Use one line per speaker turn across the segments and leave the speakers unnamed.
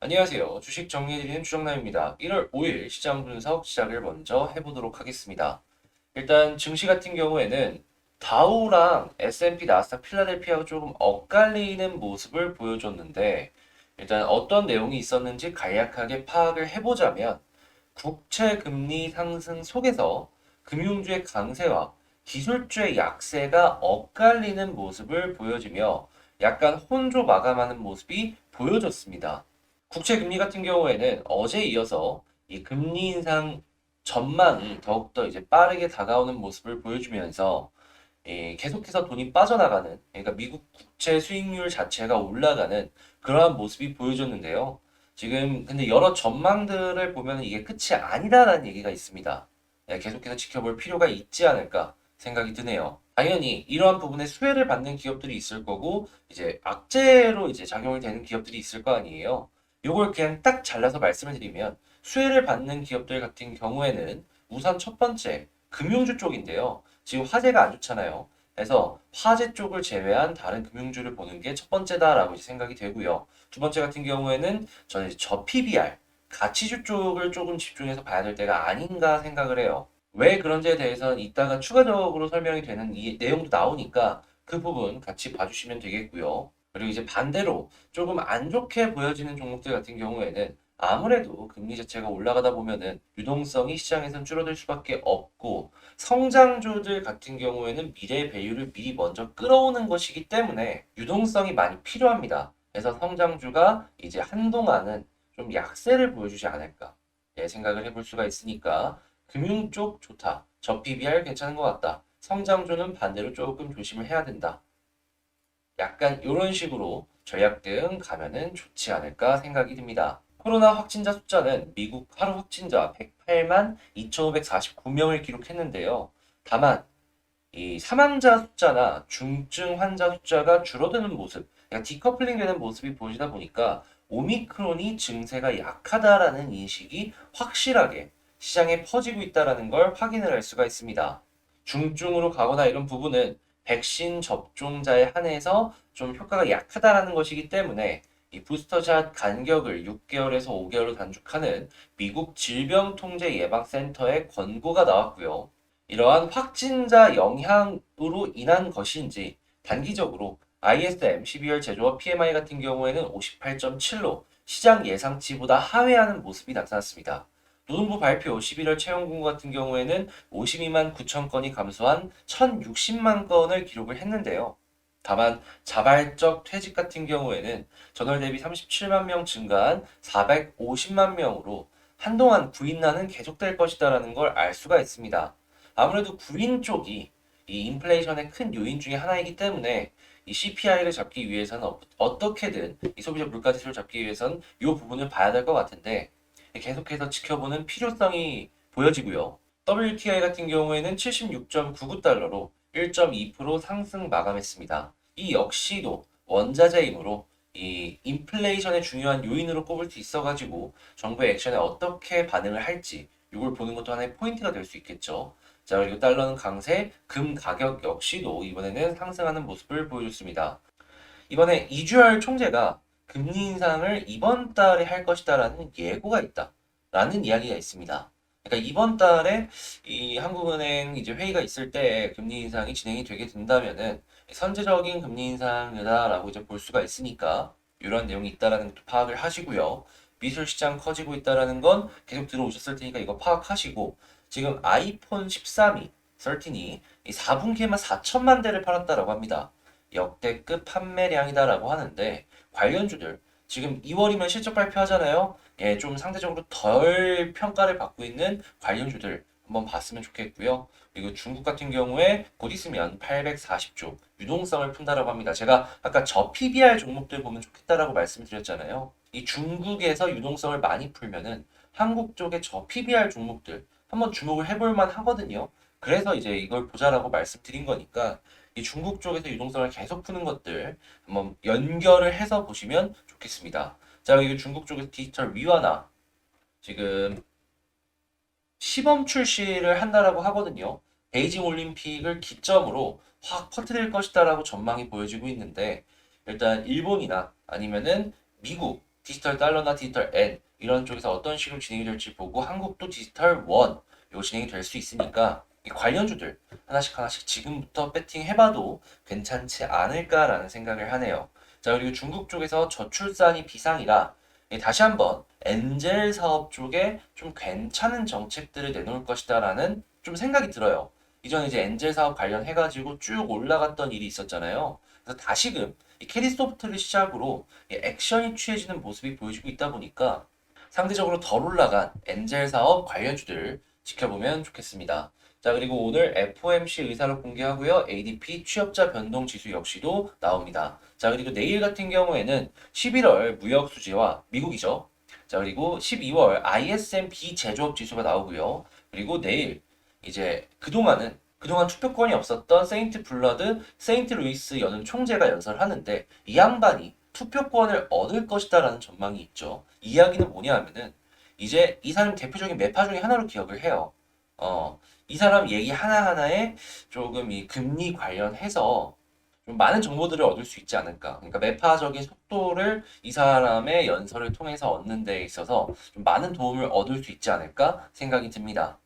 안녕하세요. 주식 정리해드리는 주정남입니다. 1월 5일 시장 분석 시작을 먼저 해보도록 하겠습니다. 일단 증시 같은 경우에는 다우랑 S&P 나스닥 필라델피아가 조금 엇갈리는 모습을 보여줬는데 일단 어떤 내용이 있었는지 간략하게 파악을 해보자면 국채 금리 상승 속에서 금융주의 강세와 기술주의 약세가 엇갈리는 모습을 보여주며 약간 혼조 마감하는 모습이 보여졌습니다. 국채 금리 같은 경우에는 어제 이어서 이 금리 인상 전망이 더욱더 이제 빠르게 다가오는 모습을 보여주면서 계속해서 돈이 빠져나가는, 그러니까 미국 국채 수익률 자체가 올라가는 그러한 모습이 보여졌는데요. 지금 근데 여러 전망들을 보면 이게 끝이 아니다라는 얘기가 있습니다. 계속해서 지켜볼 필요가 있지 않을까 생각이 드네요. 당연히 이러한 부분에 수혜를 받는 기업들이 있을 거고 이제 악재로 이제 작용이 되는 기업들이 있을 거 아니에요. 요걸 그냥 딱 잘라서 말씀을 드리면 수혜를 받는 기업들 같은 경우에는 우선 첫 번째 금융주 쪽인데요. 지금 화재가 안 좋잖아요. 그래서 화재 쪽을 제외한 다른 금융주를 보는 게 첫 번째다라고 생각이 되고요. 두 번째 같은 경우에는 저는 이제 저 PBR, 가치주 쪽을 조금 집중해서 봐야 될 때가 아닌가 생각을 해요. 왜 그런지에 대해서는 이따가 추가적으로 설명이 되는 이 내용도 나오니까 그 부분 같이 봐주시면 되겠고요. 그리고 이제 반대로 조금 안 좋게 보여지는 종목들 같은 경우에는 아무래도 금리 자체가 올라가다 보면은 유동성이 시장에선 줄어들 수밖에 없고 성장주들 같은 경우에는 미래의 밸류를 미리 먼저 끌어오는 것이기 때문에 유동성이 많이 필요합니다. 그래서 성장주가 이제 한동안은 좀 약세를 보여주지 않을까 생각을 해볼 수가 있으니까 금융 쪽 좋다. 저 PBR 괜찮은 것 같다. 성장주는 반대로 조금 조심을 해야 된다. 약간 이런 식으로 전략등 가면은 좋지 않을까 생각이 듭니다. 코로나 확진자 숫자는 미국 하루 확진자 108만 2,549명을 기록했는데요. 다만 이 사망자 숫자나 중증 환자 숫자가 줄어드는 모습, 그러니까 디커플링 되는 모습이 보이다 보니까 오미크론이 증세가 약하다라는 인식이 확실하게 시장에 퍼지고 있다는 걸 확인을 할 수가 있습니다. 중증으로 가거나 이런 부분은 백신 접종자에 한해서 좀 효과가 약하다라는 것이기 때문에 이 부스터샷 간격을 6개월에서 5개월로 단축하는 미국 질병통제예방센터의 권고가 나왔고요. 이러한 확진자 영향으로 인한 것인지 단기적으로 ISM 12월 제조업 PMI 같은 경우에는 58.7로 시장 예상치보다 하회하는 모습이 나타났습니다. 노동부 발표 11월 채용 공고 같은 경우에는 52만 9천 건이 감소한 1,060만 건을 기록을 했는데요. 다만 자발적 퇴직 같은 경우에는 전월 대비 37만 명 증가한 450만 명으로 한동안 구인난은 계속될 것이다라는 걸 알 수가 있습니다. 아무래도 구인 쪽이 이 인플레이션의 큰 요인 중에 하나이기 때문에 이 CPI를 잡기 위해서는 어떻게든 이 소비자 물가 지수를 잡기 위해서는 이 부분을 봐야 될 것 같은데 계속해서 지켜보는 필요성이 보여지고요. WTI 같은 경우에는 76.99달러로 1.2% 상승 마감했습니다. 이 역시도 원자재이므로 이 인플레이션의 중요한 요인으로 꼽을 수 있어가지고 정부의 액션에 어떻게 반응을 할지 이걸 보는 것도 하나의 포인트가 될 수 있겠죠. 자, 그리고 달러는 강세, 금 가격 역시도 이번에는 상승하는 모습을 보여줬습니다. 이번에 이주열 총재가 금리 인상을 이번 달에 할 것이다라는 예고가 있다라는 이야기가 있습니다. 그러니까 이번 달에 이 한국은행 이제 회의가 있을 때 금리 인상이 진행이 되게 된다면은 선제적인 금리 인상이다라고 이제 볼 수가 있으니까 이런 내용이 있다라는 것도 파악을 하시고요. 미술 시장 커지고 있다라는 건 계속 들어오셨을 테니까 이거 파악하시고 지금 아이폰 13이 13이 이 4분기에만 4천만 대를 팔았다라고 합니다. 역대급 판매량이다라고 하는데 관련주들 지금 2월이면 실적 발표하잖아요. 예, 좀 상대적으로 덜 평가를 받고 있는 관련주들 한번 봤으면 좋겠고요. 그리고 중국 같은 경우에 곧 있으면 840조 유동성을 푼다라고 합니다. 제가 아까 저 PBR 종목들 보면 좋겠다라고 말씀드렸잖아요. 이 중국에서 유동성을 많이 풀면은 한국 쪽의 저 PBR 종목들 한번 주목을 해볼 만 하거든요. 그래서 이제 이걸 보자라고 말씀드린 거니까 이 중국 쪽에서 유동성을 계속 푸는 것들 한번 연결을 해서 보시면 좋겠습니다. 자, 그리고 중국 쪽에서 디지털 위화나 지금 시범 출시를 한다라고 하거든요. 베이징 올림픽을 기점으로 확 퍼뜨릴 것이다라고 전망이 보여지고 있는데 일단 일본이나 아니면은 미국 디지털 달러나 디지털 엔 이런 쪽에서 어떤 식으로 진행이 될지 보고 한국도 디지털 원 이거 진행이 될 수 있으니까 이 관련주들 하나씩 하나씩 지금부터 배팅해봐도 괜찮지 않을까라는 생각을 하네요. 자, 그리고 중국 쪽에서 저출산이 비상이라 다시 한번 엔젤 사업 쪽에 좀 괜찮은 정책들을 내놓을 것이다라는 좀 생각이 들어요. 이전에 이제 엔젤 사업 관련해가지고 쭉 올라갔던 일이 있었잖아요. 그래서 다시금 이 캐리소프트를 시작으로 액션이 취해지는 모습이 보여지고 있다 보니까 상대적으로 덜 올라간 엔젤 사업 관련주들 지켜보면 좋겠습니다. 자, 그리고 오늘 FOMC 의사를 공개하고요. ADP 취업자 변동 지수 역시도 나옵니다. 자, 그리고 내일 같은 경우에는 11월 무역 수지와 미국이죠. 자, 그리고 12월 ISM 비제조업 지수가 나오고요. 그리고 내일 이제 그동안 투표권이 없었던 세인트 블러드, 세인트 루이스 여는 총재가 연설하는데 이 양반이 투표권을 얻을 것이다라는 전망이 있죠. 이 이야기는 뭐냐 하면은 이제 이 사람 대표적인 매파 중에 하나로 기억을 해요. 이 사람 얘기 하나하나에 조금 이 금리 관련해서 좀 많은 정보들을 얻을 수 있지 않을까. 그러니까 매파적인 속도를 이 사람의 연설을 통해서 얻는 데 있어서 좀 많은 도움을 얻을 수 있지 않을까 생각이 듭니다.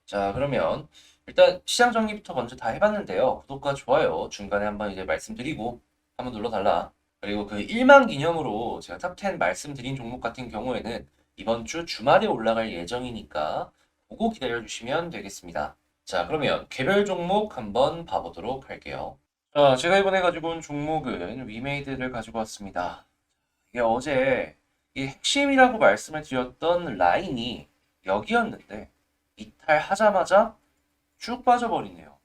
자, 그러면 일단 시장 정리부터 먼저 다 해봤는데요. 구독과 좋아요 중간에 한번 이제 말씀드리고 한번 눌러달라. 그리고 그 1만 기념으로 제가 탑10 말씀드린 종목 같은 경우에는 이번 주 주말에 올라갈 예정이니까 보고 기다려주시면 되겠습니다. 자, 그러면 개별 종목 한번 봐보도록 할게요. 자, 제가 이번에 가지고 온 종목은 위메이드를 가지고 왔습니다. 이게 어제 이 핵심이라고 말씀을 드렸던 라인이 여기였는데 이탈하자마자 쭉 빠져버리네요.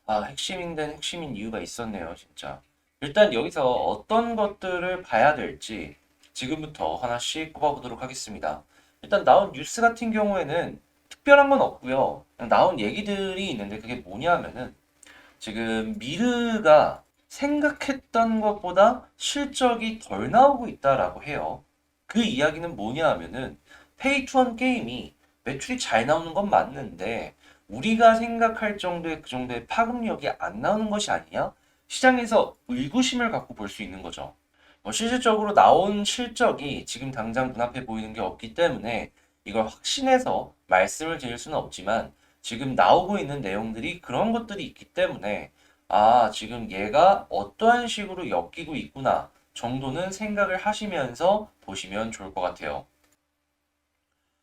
아, 핵심인 데는 핵심인 이유가 있었네요, 진짜. 일단 여기서 어떤 것들을 봐야 될지 지금부터 하나씩 꼽아보도록 하겠습니다. 일단 나온 뉴스 같은 경우에는 특별한 건 없고요. 그냥 나온 얘기들이 있는데 그게 뭐냐면은 지금 미르가 생각했던 것보다 실적이 덜 나오고 있다라고 해요. 그 이야기는 뭐냐 하면은 페이투원 게임이 매출이 잘 나오는 건 맞는데 우리가 생각할 정도의 그 정도의 파급력이 안 나오는 것이 아니냐? 시장에서 의구심을 갖고 볼 수 있는 거죠. 실질적으로 나온 실적이 지금 당장 눈앞에 보이는 게 없기 때문에 이걸 확신해서 말씀을 드릴 수는 없지만 지금 나오고 있는 내용들이 그런 것들이 있기 때문에 아, 지금 얘가 어떠한 식으로 엮이고 있구나 정도는 생각을 하시면서 보시면 좋을 것 같아요.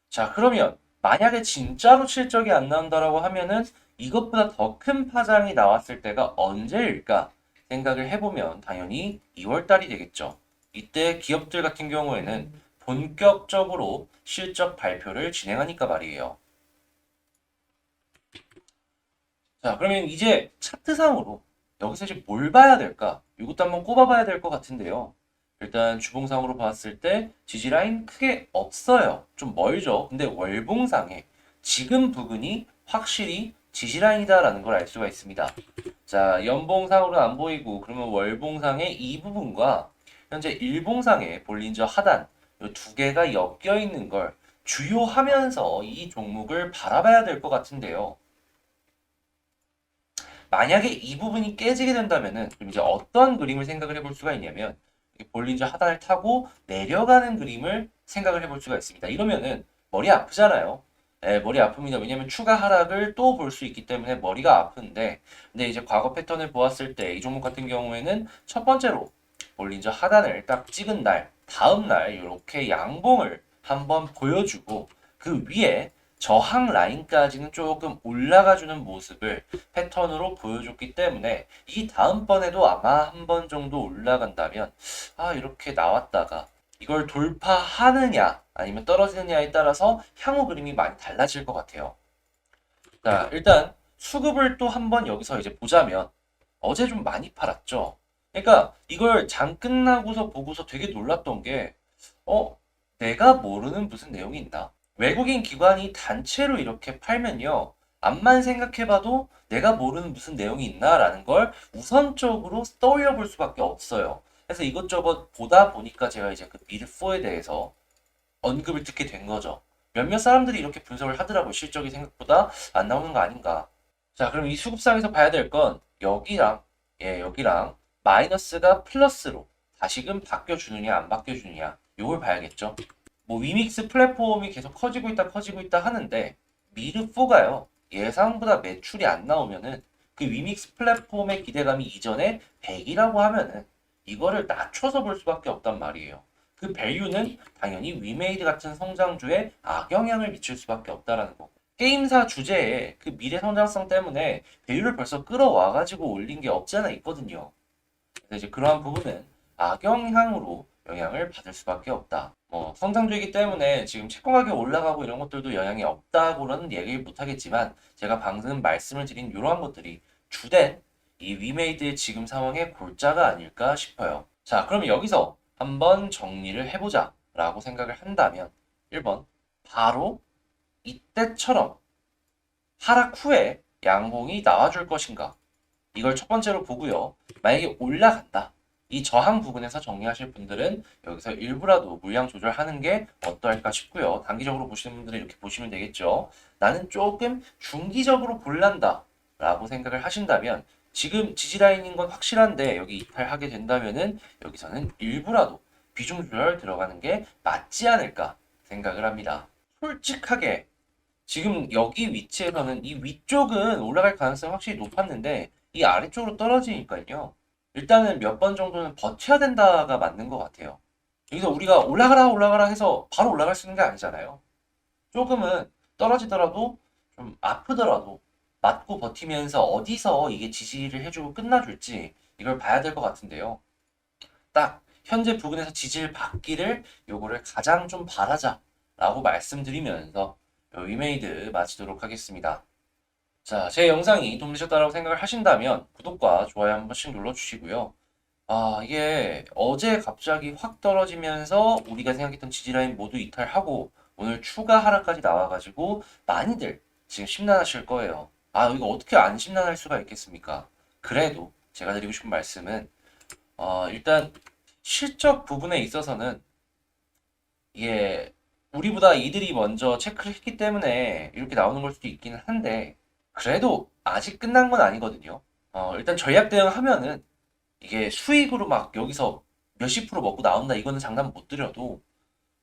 자, 그러면 만약에 진짜로 실적이 안 나온다라고 하면은 이것보다 더 큰 파장이 나왔을 때가 언제일까 생각을 해보면 당연히 2월 달이 되겠죠. 이때 기업들 같은 경우에는 본격적으로 실적 발표를 진행하니까 말이에요. 자, 그러면 이제 차트상으로 여기서 이제 뭘 봐야 될까? 이것도 한번 꼽아봐야 될 것 같은데요. 일단 주봉상으로 봤을 때 지지라인 크게 없어요. 좀 멀죠. 근데 월봉상에 지금 부근이 확실히 지지라인이다라는 걸 알 수가 있습니다. 자, 연봉상으로는 안 보이고 그러면 월봉상의 이 부분과 현재 일봉상의 볼린저 하단 이 두 개가 엮여 있는 걸 주요하면서 이 종목을 바라봐야 될 것 같은데요. 만약에 이 부분이 깨지게 된다면은 그럼 이제 어떤 그림을 생각을 해볼 수가 있냐면 볼린저 하단을 타고 내려가는 그림을 생각을 해볼 수가 있습니다. 이러면은 머리 아프잖아요. 네, 머리 아픕니다. 왜냐면 추가 하락을 또 볼 수 있기 때문에 머리가 아픈데 근데 이제 과거 패턴을 보았을 때 이 종목 같은 경우에는 첫 번째로 볼린저 하단을 딱 찍은 날 다음 날 이렇게 양봉을 한번 보여주고 그 위에 저항 라인까지는 조금 올라가주는 모습을 패턴으로 보여줬기 때문에 이 다음번에도 아마 한 번 정도 올라간다면 아 이렇게 나왔다가 이걸 돌파하느냐 아니면 떨어지느냐에 따라서 향후 그림이 많이 달라질 것 같아요. 자, 일단 수급을 또 한번 여기서 이제 보자면 어제 좀 많이 팔았죠. 그러니까 이걸 장 끝나고서 보고서 되게 놀랐던 게 내가 모르는 무슨 내용이 있나? 외국인 기관이 단체로 이렇게 팔면요. 앞만 생각해봐도 내가 모르는 무슨 내용이 있나라는 걸 우선적으로 떠올려 볼 수밖에 없어요. 그래서 이것저것 보다 보니까 제가 이제 그 미르4에 대해서 언급을 듣게 된 거죠. 몇몇 사람들이 이렇게 분석을 하더라고요. 실적이 생각보다 안 나오는 거 아닌가. 자, 그럼 이 수급상에서 봐야 될 건 여기랑 마이너스가 플러스로 다시금 바뀌어주느냐 안 바뀌어주느냐 요걸 봐야겠죠. 뭐 위믹스 플랫폼이 계속 커지고 있다 하는데 미르4가요. 예상보다 매출이 안 나오면은 그 위믹스 플랫폼의 기대감이 이전에 100이라고 하면은 이거를 낮춰서 볼 수밖에 없단 말이에요. 그 밸류는 당연히 위메이드 같은 성장주에 악영향을 미칠 수밖에 없다라는 거. 게임사 주제에 그 미래 성장성 때문에 밸류를 벌써 끌어와 가지고 올린 게 없지 않아 있거든요. 그래서 이제 그러한 부분은 악영향으로 영향을 받을 수밖에 없다. 뭐 성장주이기 때문에 지금 채권 가격 올라가고 이런 것들도 영향이 없다고는 얘기를 못 하겠지만 제가 방금 말씀을 드린 이러한 것들이 주된 이 위메이드의 지금 상황의 골자가 아닐까 싶어요. 자, 그럼 여기서 한번 정리를 해보자 라고 생각을 한다면 1번 바로 이때처럼 하락 후에 양봉이 나와줄 것인가, 이걸 첫 번째로 보고요. 만약에 올라간다, 이 저항 부분에서 정리하실 분들은 여기서 일부라도 물량 조절하는 게 어떨까 싶고요. 단기적으로 보시는 분들은 이렇게 보시면 되겠죠. 나는 조금 중기적으로 볼란다 라고 생각을 하신다면 지금 지지라인인 건 확실한데 여기 이탈하게 된다면은 여기서는 일부라도 비중 조절 들어가는 게 맞지 않을까 생각을 합니다. 솔직하게 지금 여기 위치에서는 이 위쪽은 올라갈 가능성이 확실히 높았는데 이 아래쪽으로 떨어지니까요. 일단은 몇 번 정도는 버텨야 된다가 맞는 것 같아요. 여기서 우리가 올라가라 올라가라 해서 바로 올라갈 수 있는 게 아니잖아요. 조금은 떨어지더라도 좀 아프더라도 맞고 버티면서 어디서 이게 지지를 해주고 끝나줄지 이걸 봐야 될 것 같은데요. 딱 현재 부근에서 지지를 받기를 요거를 가장 좀 바라자라고 말씀드리면서 위메이드 마치도록 하겠습니다. 자, 제 영상이 도움되셨다고 생각을 하신다면 구독과 좋아요 한 번씩 눌러주시고요. 아, 이게 어제 갑자기 확 떨어지면서 우리가 생각했던 지지라인 모두 이탈하고 오늘 추가 하락까지 나와가지고 많이들 지금 심란하실 거예요. 아, 이거 어떻게 안 심란할 수가 있겠습니까? 그래도 제가 드리고 싶은 말씀은 일단 실적 부분에 있어서는 이게 우리보다 이들이 먼저 체크를 했기 때문에 이렇게 나오는 걸 수도 있기는 한데 그래도 아직 끝난 건 아니거든요. 일단 전략 대응하면은 이게 수익으로 막 여기서 몇십 프로 먹고 나온다 이거는 장담 못 드려도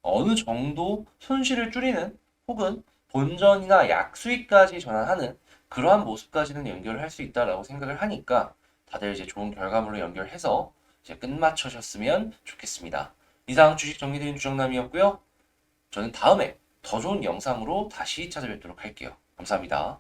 어느 정도 손실을 줄이는 혹은 본전이나 약수익까지 전환하는 그러한 모습까지는 연결을 할 수 있다라고 생각을 하니까 다들 이제 좋은 결과물로 연결해서 이제 끝마쳐셨으면 좋겠습니다. 이상 주식 정리대행 주정남이었고요. 저는 다음에 더 좋은 영상으로 다시 찾아뵙도록 할게요. 감사합니다.